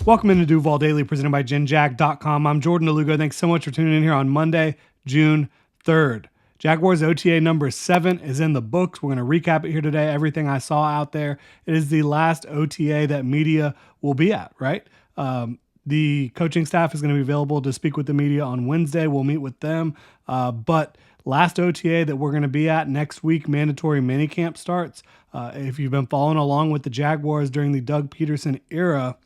Welcome into Duval Daily, presented by GenJag.com. I'm Jordan Lugo. Thanks so much for tuning in here on Monday, June 3rd. Jaguars OTA number 7 is in the books. We're going to recap it here today, everything I saw out there. It is the last OTA that media will be at, right? The coaching staff is going to be available to speak with the media on Wednesday. We'll meet with them. But last OTA that we're going to be at next week, mandatory minicamp starts. If you've been following along with the Jaguars during the Doug Peterson era,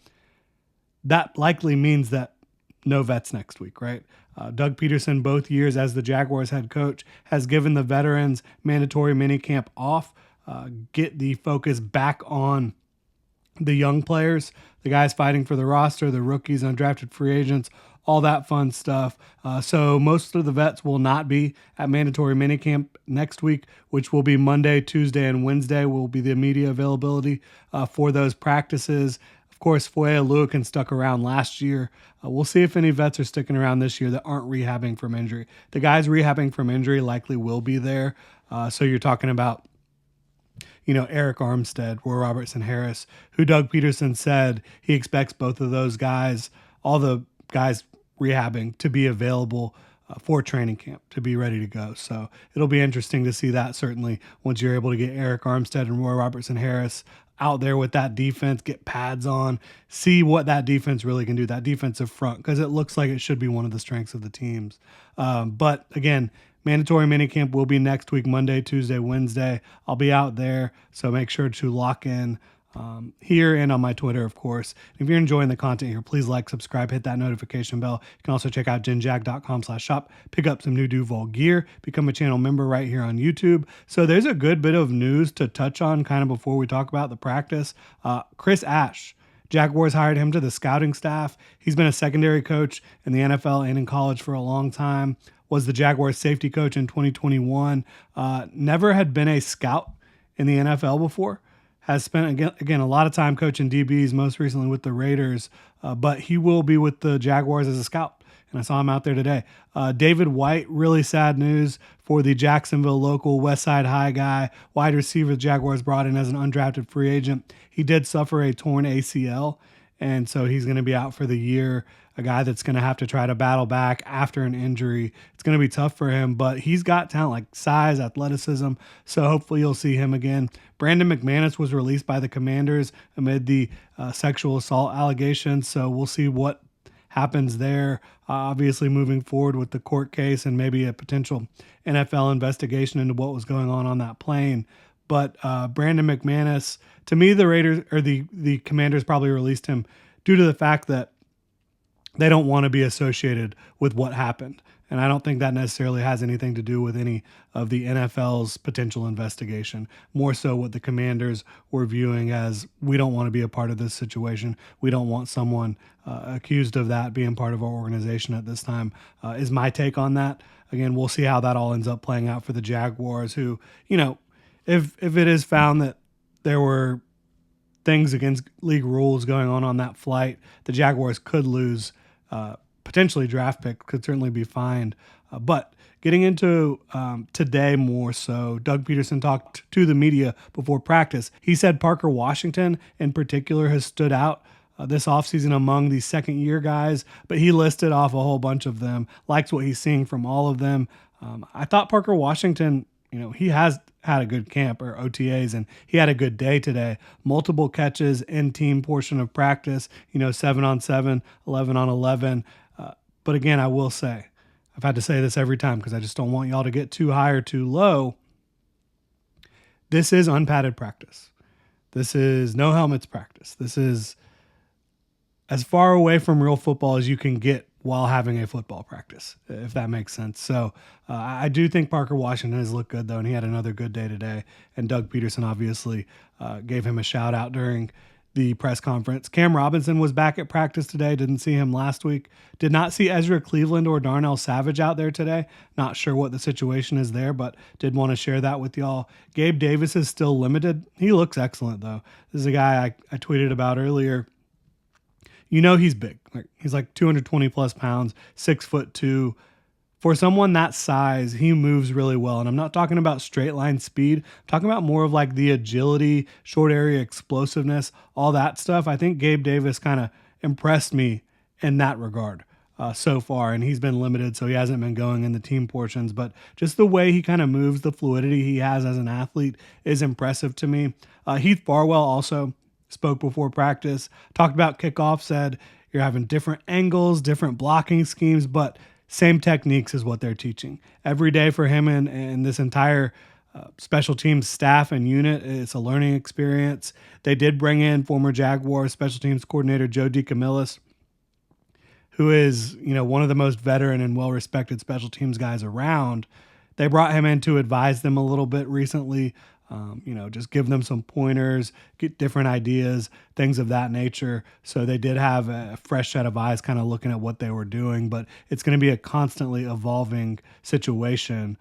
that likely means that no vets next week, right? Doug Peterson, both years as the Jaguars head coach, has given the veterans mandatory minicamp off, get the focus back on the young players, the guys fighting for the roster, the rookies, undrafted free agents, all that fun stuff. So most of the vets will not be at mandatory minicamp next week, which will be Monday, Tuesday, and Wednesday will be the media availability for those practices. Of course, Foye Lugo stuck around last year. We'll see if any vets are sticking around this year that aren't rehabbing from injury. The guys rehabbing from injury likely will be there. So you're talking about, Eric Armstead, Roy Robertson-Harris, who Doug Peterson said he expects both of those guys, all the guys rehabbing, to be available for training camp, to be ready to go. So it'll be interesting to see that, certainly, once you're able to get Eric Armstead and Roy Robertson-Harris out there with that defense, get pads on, see what that defense really can do, that defensive front, because it looks like it should be one of the strengths of the teams. But again, mandatory minicamp will be next week, Monday, Tuesday, Wednesday. I'll be out there, so make sure to lock in here and on my Twitter, of course. If you're enjoying the content here, please like, subscribe, hit that notification bell. You can also check out genjag.com/shop, pick up some new Duval gear, become a channel member right here on YouTube. So there's a good bit of news to touch on kind of before we talk about the practice. Chris Ash, Jaguars hired him to the scouting staff. He's been a secondary coach in the NFL and in college for a long time, was the Jaguars safety coach in 2021, never had been a scout in the NFL before. Has spent, again, a lot of time coaching DBs, most recently with the Raiders, but he will be with the Jaguars as a scout, and I saw him out there today. David White, really sad news for the Jacksonville local West Side High guy, wide receiver the Jaguars brought in as an undrafted free agent. He did suffer a torn ACL, and so he's going to be out for the year, a guy that's going to have to try to battle back after an injury. It's going to be tough for him, but he's got talent, like size, athleticism, so hopefully you'll see him again. Brandon McManus was released by the Commanders amid the sexual assault allegations, so we'll see what happens there. Obviously moving forward with the court case and maybe a potential NFL investigation into what was going on that plane. But Brandon McManus, to me, the Raiders or the Commanders probably released him due to the fact that they don't want to be associated with what happened. And I don't think that necessarily has anything to do with any of the NFL's potential investigation. More so what the Commanders were viewing as, we don't want to be a part of this situation. We don't want someone accused of that being part of our organization at this time, is my take on that. Again, we'll see how that all ends up playing out for the Jaguars, who, if it is found that there were things against league rules going on that flight, the Jaguars could lose potentially draft pick, could certainly be fined. But getting into today more so, Doug Peterson talked to the media before practice. He said Parker Washington in particular has stood out this offseason among the second-year guys, but he listed off a whole bunch of them, likes what he's seeing from all of them. I thought Parker Washington, he has had a good camp or OTAs, and he had a good day today. Multiple catches in team portion of practice, 7-on-7, 11-on-11. But again, I will say, I've had to say this every time because I just don't want y'all to get too high or too low. This is unpadded practice. This is no helmets practice. This is as far away from real football as you can get while having a football practice, if that makes sense. So I do think Parker Washington has looked good, though, and he had another good day today. And Doug Peterson obviously gave him a shout out during the press conference. Cam Robinson was back at practice today. Didn't see him last week. Did not see Ezra Cleveland or Darnell Savage out there today. Not sure what the situation is there, but did want to share that with y'all. Gabe Davis is still limited. He looks excellent, though. This is a guy I tweeted about earlier. He's big. He's like 220 plus pounds, 6'2". For someone that size, he moves really well. And I'm not talking about straight line speed. I'm talking about more of like the agility, short area explosiveness, all that stuff. I think Gabe Davis kind of impressed me in that regard so far. And he's been limited, so he hasn't been going in the team portions. But just the way he kind of moves, the fluidity he has as an athlete is impressive to me. Heath Farwell also spoke before practice, talked about kickoff, said you're having different angles, different blocking schemes, but same techniques is what they're teaching every day for him and this entire special teams staff and unit. It's a learning experience. They did bring in former Jaguars special teams coordinator Joe DeCamillis, who is, one of the most veteran and well-respected special teams guys around. They brought him in to advise them a little bit recently, just give them some pointers, get different ideas, things of that nature. So they did have a fresh set of eyes kind of looking at what they were doing, but it's going to be a constantly evolving situation.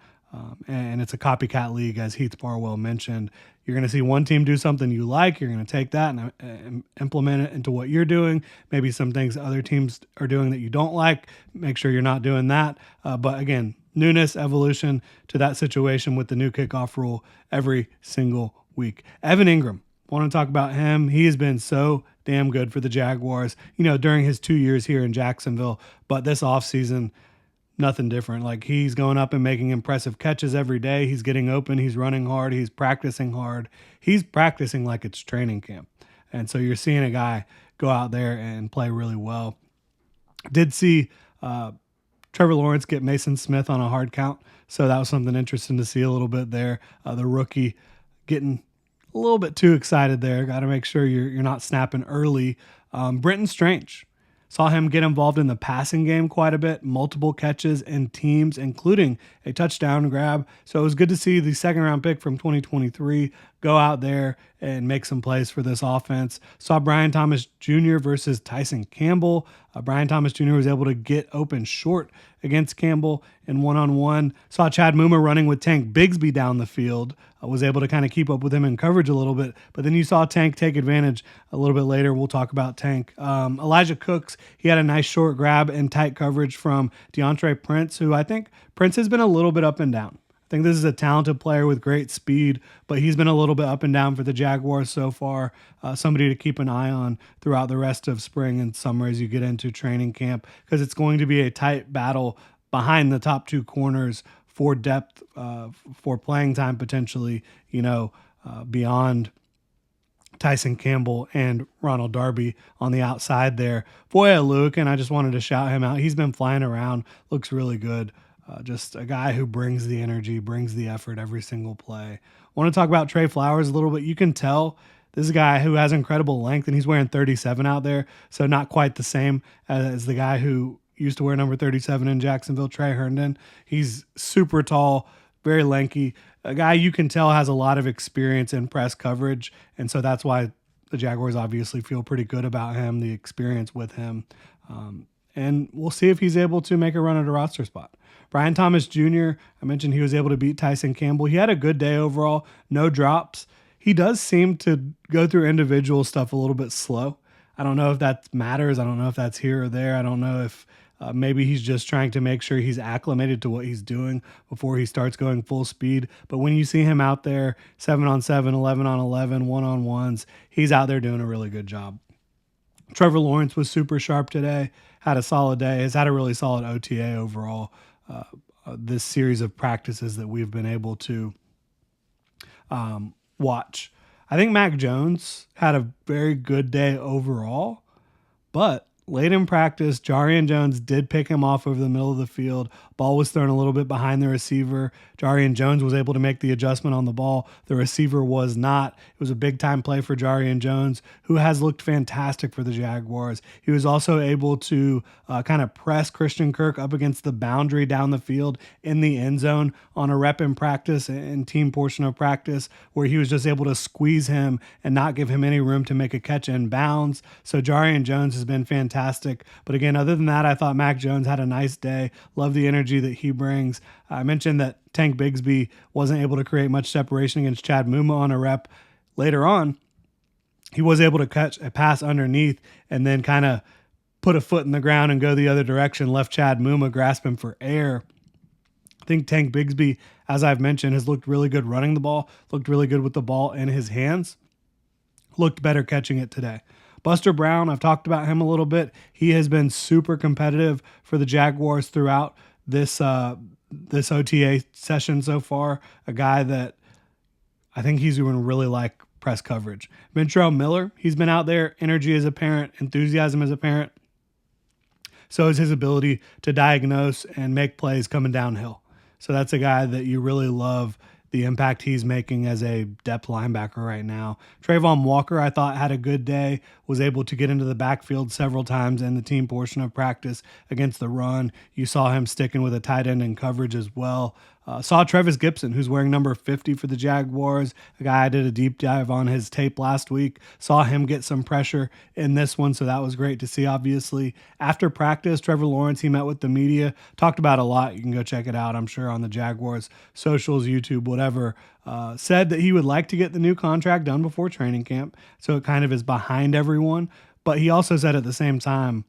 And it's a copycat league, as Heath Farwell mentioned. You're going to see one team do something you like. You're going to take that and implement it into what you're doing. Maybe some things other teams are doing that you don't like. Make sure you're not doing that. But again, newness, evolution to that situation with the new kickoff rule every single week. Evan Ingram, want to talk about him. He has been so damn good for the Jaguars, during his 2 years here in Jacksonville. But this offseason, nothing different. Like, he's going up and making impressive catches every day. He's getting open. He's running hard. He's practicing hard. He's practicing like it's training camp. And so you're seeing a guy go out there and play really well. Did see Trevor Lawrence get Mason Smith on a hard count. So that was something interesting to see a little bit there. The rookie getting a little bit too excited there. Got to make sure you're not snapping early. Brenton Strange. Saw him get involved in the passing game quite a bit, multiple catches in teams, including a touchdown grab. So it was good to see the second-round pick from 2023 go out there and make some plays for this offense. Saw Brian Thomas Jr. versus Tyson Campbell. Brian Thomas Jr. was able to get open short against Campbell in one-on-one. Saw Chad Muma running with Tank Bigsby down the field. Was able to kind of keep up with him in coverage a little bit. But then you saw Tank take advantage a little bit later. We'll talk about Tank. Elijah Cooks, he had a nice short grab and tight coverage from DeAndre Prince, who I think Prince has been a little bit up and down. I think this is a talented player with great speed, but he's been a little bit up and down for the Jaguars so far. Somebody to keep an eye on throughout the rest of spring and summer as you get into training camp, because it's going to be a tight battle behind the top two corners for depth, for playing time potentially, beyond Tyson Campbell and Ronald Darby on the outside there. Foye Luke, and I just wanted to shout him out. He's been flying around, looks really good. Just a guy who brings the energy, brings the effort every single play. I want to talk about Trey Flowers a little bit. You can tell this is a guy who has incredible length, and he's wearing 37 out there, so not quite the same as the guy who used to wear number 37 in Jacksonville, Trey Herndon. He's super tall, very lanky, a guy you can tell has a lot of experience in press coverage, and so that's why the Jaguars obviously feel pretty good about him, the experience with him. And we'll see if he's able to make a run at a roster spot. Brian Thomas Jr., I mentioned he was able to beat Tyson Campbell. He had a good day overall, no drops. He does seem to go through individual stuff a little bit slow. I don't know if that matters. I don't know if that's here or there. I don't know if maybe he's just trying to make sure he's acclimated to what he's doing before he starts going full speed. But when you see him out there 7-on-7, 11-on-11, one-on-ones, he's out there doing a really good job. Trevor Lawrence was super sharp today, had a solid day, has had a really solid OTA overall. This series of practices that we've been able to watch. I think Mac Jones had a very good day overall, but late in practice, Jarian Jones did pick him off over the middle of the field. Ball was thrown a little bit behind the receiver. Jarian Jones was able to make the adjustment on the ball. The receiver was not. It was a big-time play for Jarian Jones, who has looked fantastic for the Jaguars. He was also able to kind of press Christian Kirk up against the boundary down the field in the end zone on a rep in practice and team portion of practice, where he was just able to squeeze him and not give him any room to make a catch in bounds. So Jarian Jones has been fantastic. But again, other than that, I thought Mac Jones had a nice day. Love the energy that he brings. I mentioned that Tank Bigsby wasn't able to create much separation against Chad Muma on a rep. Later on, he was able to catch a pass underneath and then kind of put a foot in the ground and go the other direction, left Chad Muma grasping for air. I think Tank Bigsby, as I've mentioned, has looked really good running the ball, looked really good with the ball in his hands, looked better catching it today. Buster Brown, I've talked about him a little bit. He has been super competitive for the Jaguars throughout this OTA session so far. A guy that I think he's going to really like press coverage. Ventrell Miller, he's been out there. Energy is apparent. Enthusiasm is apparent. So is his ability to diagnose and make plays coming downhill. So that's a guy that you really love the impact he's making as a depth linebacker right now. Trayvon Walker, I thought, had a good day, was able to get into the backfield several times in the team portion of practice against the run. You saw him sticking with a tight end in coverage as well. Saw Travis Gibson, who's wearing number 50 for the Jaguars, a guy I did a deep dive on his tape last week. Saw him get some pressure in this one, so that was great to see, obviously. After practice, Trevor Lawrence, he met with the media, talked about a lot. You can go check it out, I'm sure, on the Jaguars socials, YouTube, whatever. Said that he would like to get the new contract done before training camp, so it kind of is behind everyone. But he also said at the same time,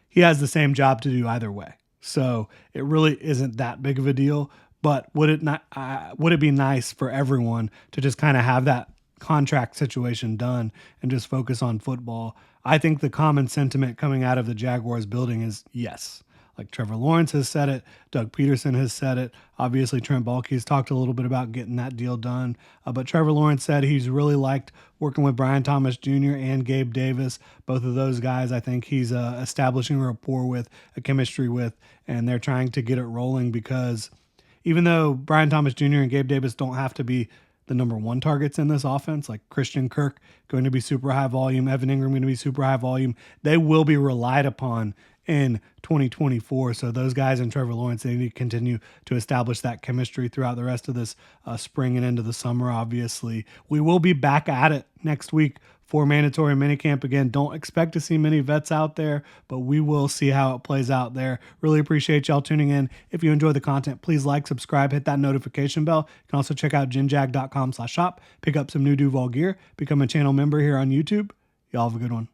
he has the same job to do either way. So it really isn't that big of a deal. But would it be nice for everyone to just kind of have that contract situation done and just focus on football? I think the common sentiment coming out of the Jaguars building is yes. Like Trevor Lawrence has said it, Doug Peterson has said it. Obviously, Trent Baalke's talked a little bit about getting that deal done. But Trevor Lawrence said he's really liked working with Brian Thomas Jr. and Gabe Davis. Both of those guys, I think he's establishing a rapport with, a chemistry with, and they're trying to get it rolling because even though Brian Thomas Jr. and Gabe Davis don't have to be the number one targets in this offense, like Christian Kirk going to be super high volume, Evan Ingram going to be super high volume, they will be relied upon in 2024. So those guys and Trevor Lawrence, they need to continue to establish that chemistry throughout the rest of this spring and into the summer, obviously. We will be back at it next week for mandatory minicamp. Again, don't expect to see many vets out there, but we will see how it plays out there. Really appreciate y'all tuning in. If you enjoy the content, please like, subscribe, hit that notification bell. You can also check out genjag.com/shop, pick up some new Duval gear, become a channel member here on YouTube. Y'all have a good one.